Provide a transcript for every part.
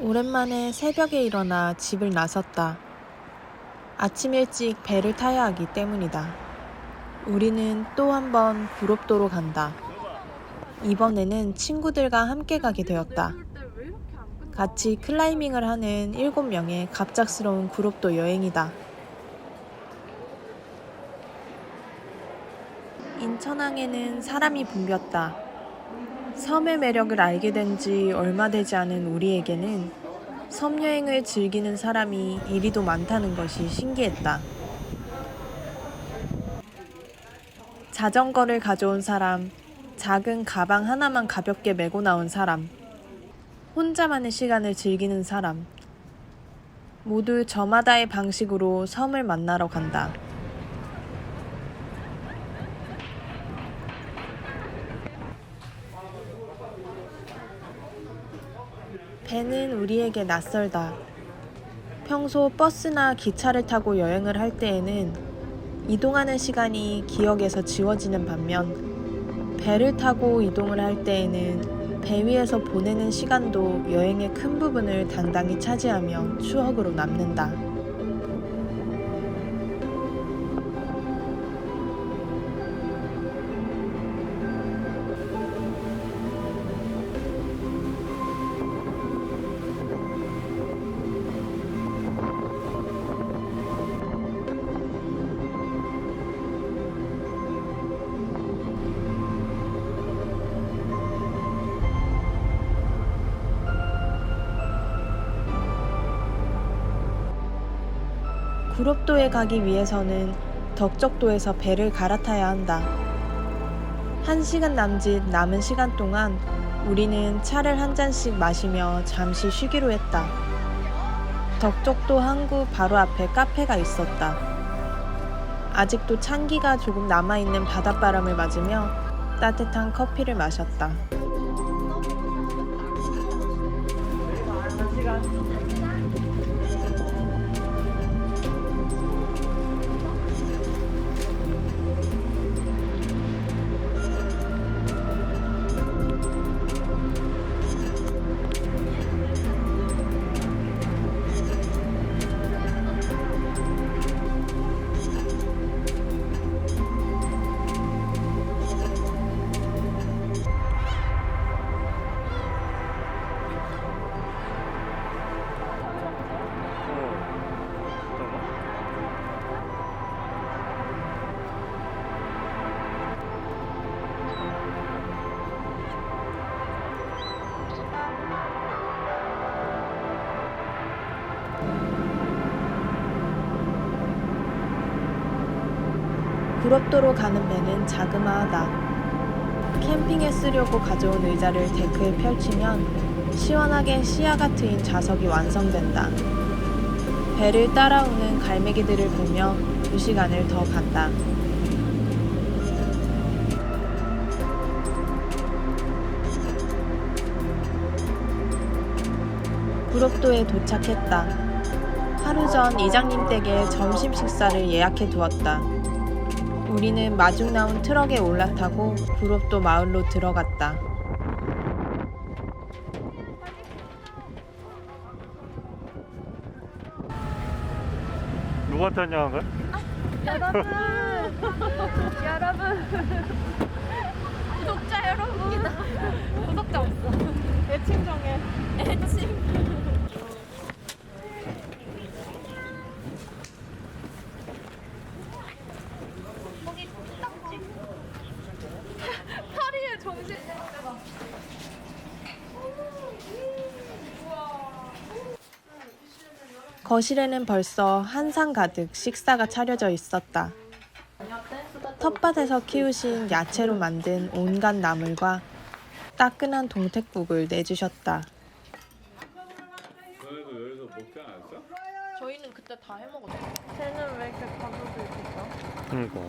오랜만에 새벽에 일어나 집을 나섰다. 아침 일찍 배를 타야 하기 때문이다. 우리는 또 한 번 구롭도로 간다. 이번에는 친구들과 함께 가게 되었다. 같이 클라이밍을 하는 7명의 갑작스러운 구롭도 여행이다. 인천항에는 사람이 붐볐다. 섬의 매력을 알게 된 지 얼마 되지 않은 우리에게는 섬 여행을 즐기는 사람이 이리도 많다는 것이 신기했다. 자전거를 가져온 사람, 작은 가방 하나만 가볍게 메고 나온 사람, 혼자만의 시간을 즐기는 사람, 모두 저마다의 방식으로 섬을 만나러 간다. 배는 우리에게 낯설다. 평소 버스나 기차를 타고 여행을 할 때에는 이동하는 시간이 기억에서 지워지는 반면 배를 타고 이동을 할 때에는 배 위에서 보내는 시간도 여행의 큰 부분을 당당히 차지하며 추억으로 남는다. 구롭도에 가기 위해서는 덕적도에서 배를 갈아타야 한다. 1시간 남짓 남은 시간 동안 우리는 차를 한 잔씩 마시며 잠시 쉬기로 했다. 덕적도 항구 바로 앞에 카페가 있었다. 아직도 찬기가 조금 남아있는 바닷바람을 맞으며 따뜻한 커피를 마셨다. 구롭도로 가는 배는 자그마하다. 캠핑에 쓰려고 가져온 의자를 데크에 펼치면 시원하게 시야가 트인 좌석이 완성된다. 배를 따라오는 갈매기들을 보며 2시간을 더 간다. 구롭도에 도착했다. 하루 전 이장님 댁에 점심 식사를 예약해 두었다. 우리는 마중 나온 트럭에 올라타고 구롭도 마을로 들어갔다. 누구한테 안녕한 거야? 여러분, 구독자 여러분, 구독자 없어. 애칭 정해. 애칭. 거기 딱지. 파리의 정신. 거실에는 벌써 한상 가득 식사가 차려져 있었다. 텃밭에서 키우신 야채로 만든 온갖 나물과 따끈한 동태국을 내주셨다. 너네도 여기서 먹지 않았어? 저희는 그때 다 해먹었어요. 쟤는 왜 이렇게 가져도 있을까? 그러니까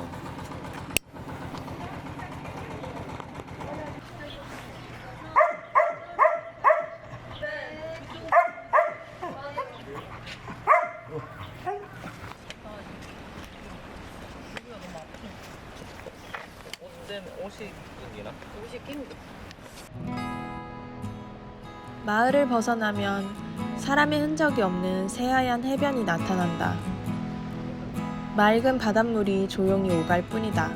옷이 끊기나? 옷이 낑겨. 마을을 벗어나면 사람의 흔적이 없는 새하얀 해변이 나타난다. 맑은 바닷물이 조용히 오갈 뿐이다.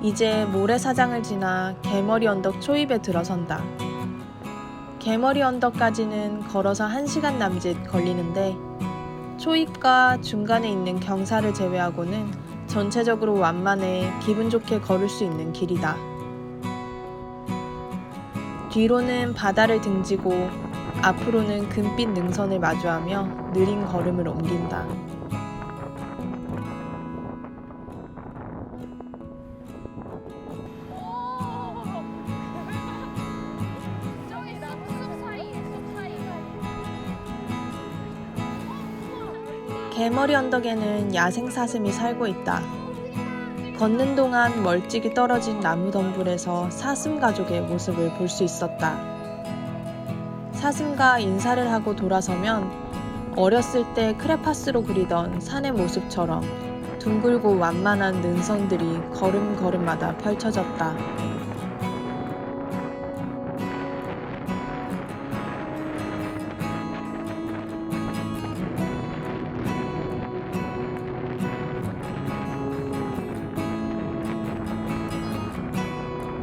이제 모래사장을 지나 개머리 언덕 초입에 들어선다. 개머리 언덕까지는 걸어서 1시간 남짓 걸리는데 초입과 중간에 있는 경사를 제외하고는 전체적으로 완만해 기분 좋게 걸을 수 있는 길이다. 뒤로는 바다를 등지고 앞으로는 금빛 능선을 마주하며 느린 걸음을 옮긴다. 저기 나무 숲 사이에 숲 사이. 개머리 언덕에는 야생 사슴이 살고 있다. 걷는 동안 멀찍이 떨어진 나무 덤불에서 사슴 가족의 모습을 볼 수 있었다. 사슴과 인사를 하고 돌아서면 어렸을 때 크레파스로 그리던 산의 모습처럼 둥글고 완만한 능선들이 걸음걸음마다 펼쳐졌다.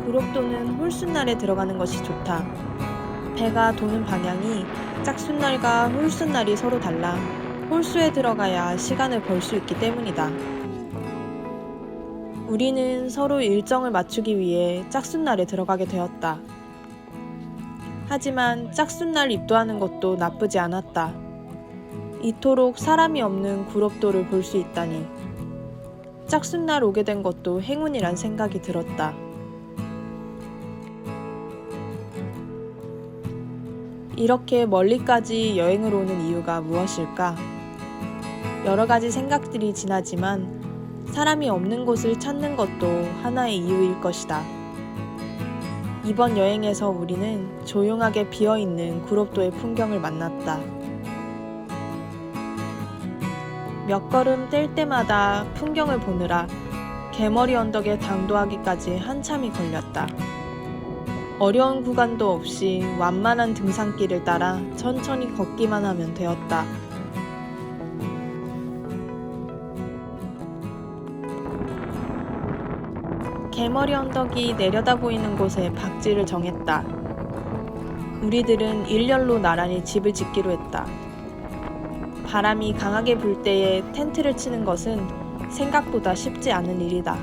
구록도는 홀순날에 들어가는 것이 좋다. 배가 도는 방향이 짝순날과 홀순날이 서로 달라 홀수에 들어가야 시간을 벌 수 있기 때문이다. 우리는 서로 일정을 맞추기 위해 짝순날에 들어가게 되었다. 하지만 짝순날 입도하는 것도 나쁘지 않았다. 이토록 사람이 없는 구록도를 볼 수 있다니. 짝순날 오게 된 것도 행운이란 생각이 들었다. 이렇게 멀리까지 여행을 오는 이유가 무엇일까? 여러 가지 생각들이 지나지만 사람이 없는 곳을 찾는 것도 하나의 이유일 것이다. 이번 여행에서 우리는 조용하게 비어있는 구록도의 풍경을 만났다. 몇 걸음 뗄 때마다 풍경을 보느라 개머리 언덕에 당도하기까지 한참이 걸렸다. 어려운 구간도 없이 완만한 등산길을 따라 천천히 걷기만 하면 되었다. 개머리 언덕이 내려다 보이는 곳에 박지를 정했다. 우리들은 일렬로 나란히 집을 짓기로 했다. 바람이 강하게 불 때에 텐트를 치는 것은 생각보다 쉽지 않은 일이다.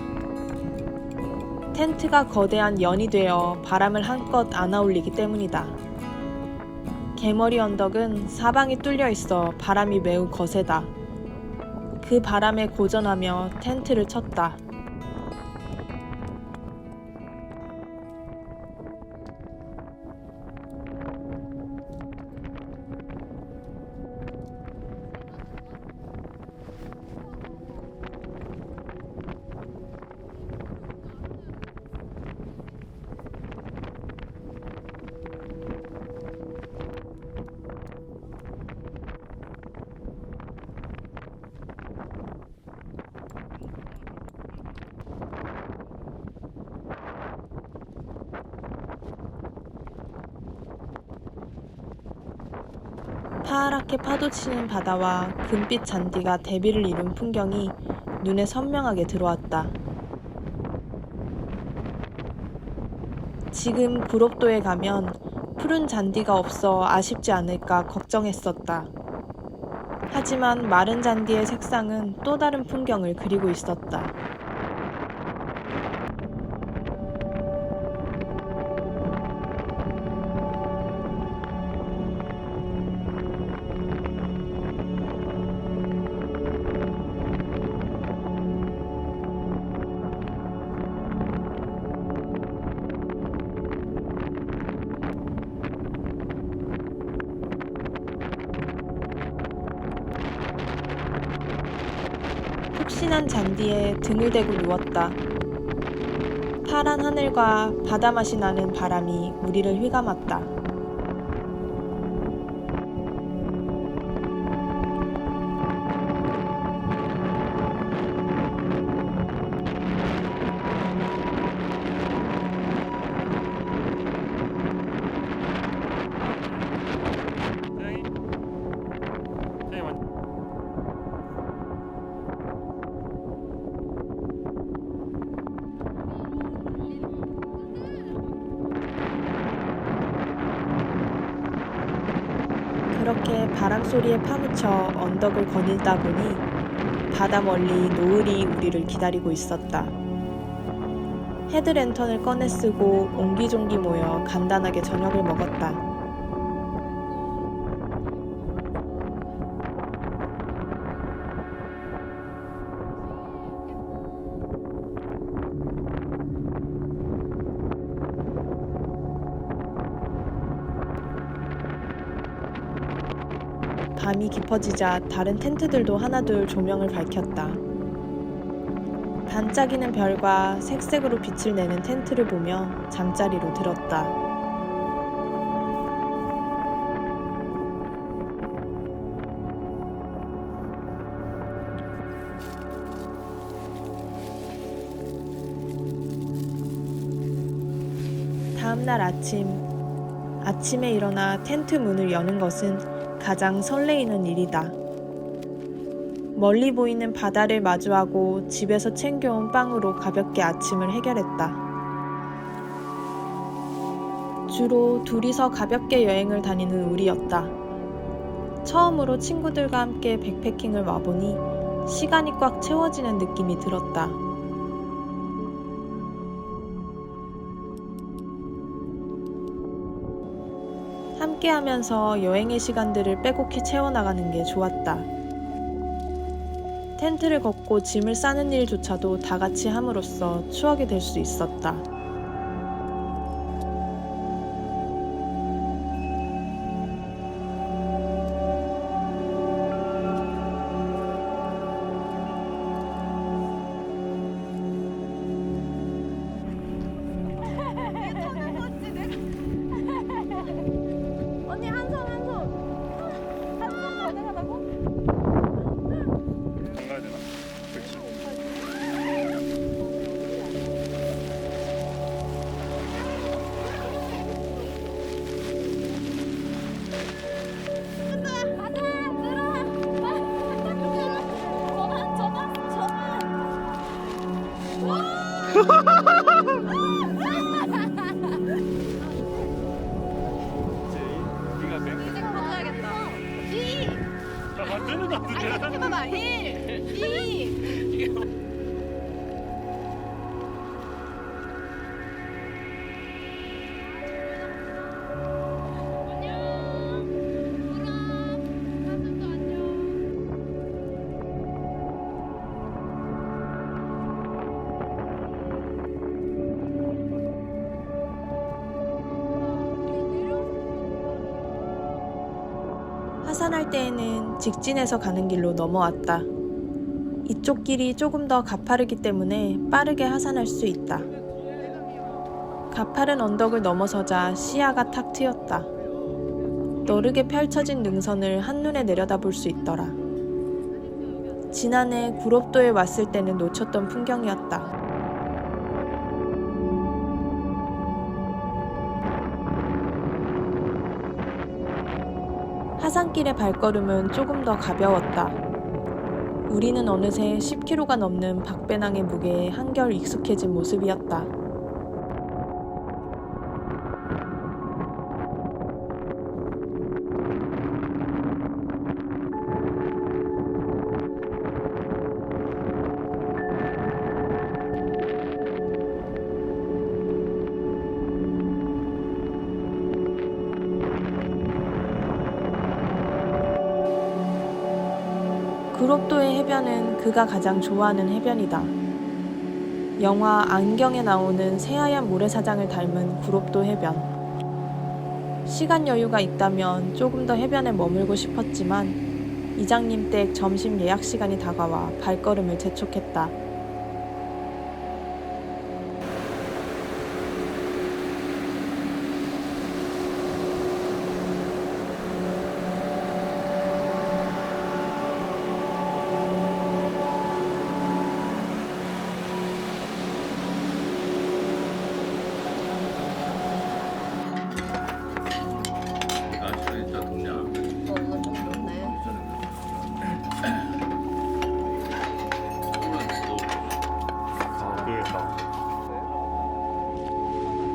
텐트가 거대한 연이 되어 바람을 한껏 안아올리기 때문이다. 개머리 언덕은 사방이 뚫려 있어 바람이 매우 거세다. 그 바람에 고전하며 텐트를 쳤다. 파랗게 파도치는 바다와 금빛 잔디가 대비를 이룬 풍경이 눈에 선명하게 들어왔다. 지금 구록도에 가면 푸른 잔디가 없어 아쉽지 않을까 걱정했었다. 하지만 마른 잔디의 색상은 또 다른 풍경을 그리고 있었다. 푹신한 잔디에 등을 대고 누웠다. 파란 하늘과 바다 맛이 나는 바람이 우리를 휘감았다. 그렇게 바람 소리에 파묻혀 언덕을 거닐다 보니 바다 멀리 노을이 우리를 기다리고 있었다. 헤드랜턴을 꺼내 쓰고 옹기종기 모여 간단하게 저녁을 먹었다. 밤이 깊어지자 다른 텐트들도 하나둘 조명을 밝혔다. 반짝이는 별과 색색으로 빛을 내는 텐트를 보며 잠자리로 들었다. 다음날 아침에 일어나 텐트 문을 여는 것은 가장 설레이는 일이다. 멀리 보이는 바다를 마주하고 집에서 챙겨온 빵으로 가볍게 아침을 해결했다. 주로 둘이서 가볍게 여행을 다니는 우리였다. 처음으로 친구들과 함께 백패킹을 와보니 시간이 꽉 채워지는 느낌이 들었다. 함께하면서 여행의 시간들을 빼곡히 채워나가는 게 좋았다. 텐트를 걷고 짐을 싸는 일조차도 다 같이 함으로써 추억이 될 수 있었다. 언니 한 손 한 손. 한 손 가능하다고? 안 가야 되나? 그렇지. 가자 들어. 네가 뱅. 이제 가져야겠다. 2. 자, 만드는 거 아니 이렇게 봐봐. 1, 2. 안녕. 그럼 사슴도 안녕. 하산할 때에는 직진해서 가는 길로 넘어왔다. 이쪽 길이 조금 더 가파르기 때문에 빠르게 하산할 수 있다. 가파른 언덕을 넘어서자 시야가 탁 트였다. 너르게 펼쳐진 능선을 한눈에 내려다볼 수 있더라. 지난해 구롭도에 왔을 때는 놓쳤던 풍경이었다. 하산길의 발걸음은 조금 더 가벼웠다. 우리는 어느새 10kg가 넘는 박배낭의 무게에 한결 익숙해진 모습이었다. 구롭도의 해변은 그가 가장 좋아하는 해변이다. 영화 안경에 나오는 새하얀 모래사장을 닮은 구롭도 해변. 시간 여유가 있다면 조금 더 해변에 머물고 싶었지만 이장님 댁 점심 예약 시간이 다가와 발걸음을 재촉했다.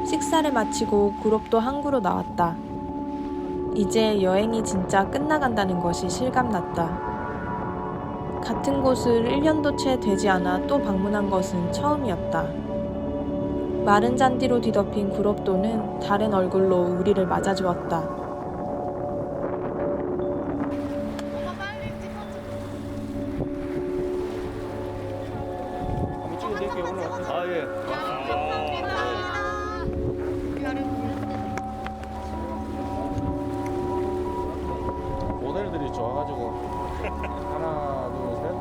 식사를 마치고 구롭도 항구로 나왔다. 이제 여행이 진짜 끝나간다는 것이 실감났다. 같은 곳을 1년도 채 되지 않아 또 방문한 것은 처음이었다. 마른 잔디로 뒤덮인 구롭도는 다른 얼굴로 우리를 맞아주었다. 엄마 빨리 찍어줘. 한번 찍어드릴게요. 올라와서. 아, 예. 감사합니다. 모델들이 좋아가지고. 하나, 둘, 셋.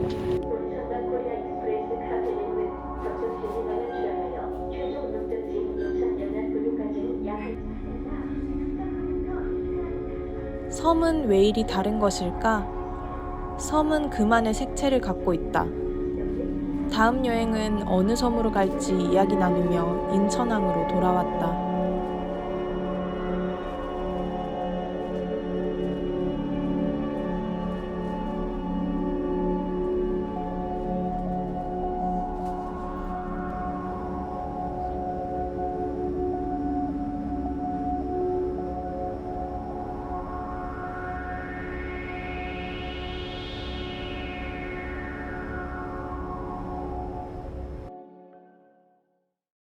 삼성코리아 익스프레스 카페는 접속 제지방을 취하하여 최종 목적지 인천 연안부두까지는 약 섬은 왜 이리 다른 것일까? 섬은 그만의 색채를 갖고 있다. 다음 여행은 어느 섬으로 갈지 이야기 나누며 인천항으로 돌아왔다.